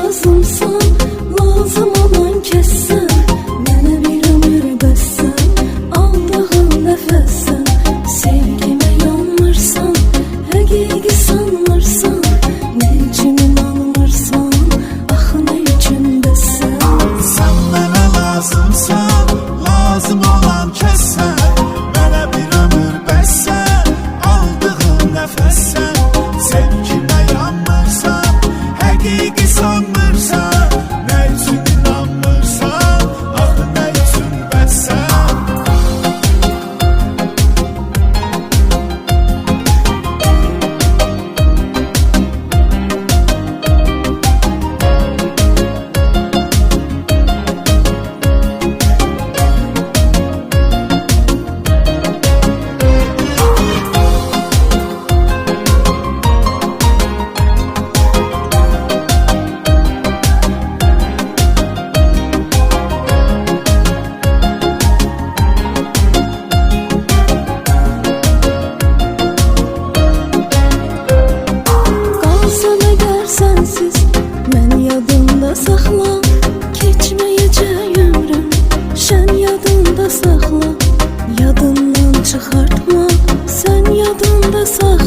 lazımsan, lazım olan kəssən, mənə bir ömür bəssən, aldığın nəfəssən. Sevgimə yanmırsan, həqiqi sanmırsan, nə üçün inanmırsan, axı nə üçün bəssən. Sən mənə lazımsan, lazım olan kəssən, mənə bir ömür bəssən, aldığın nəfəssən. Sevgimə yanmırsan, həqiqi sanmırsan, nə üçün inanmırsan, axı nə üçün bəssən. Qalsam əgər sənsiz, mən yadımda saxla, keçməyəcək ömrüm, şən yadında saxla, yadından çıxartma, sən yadında saxla.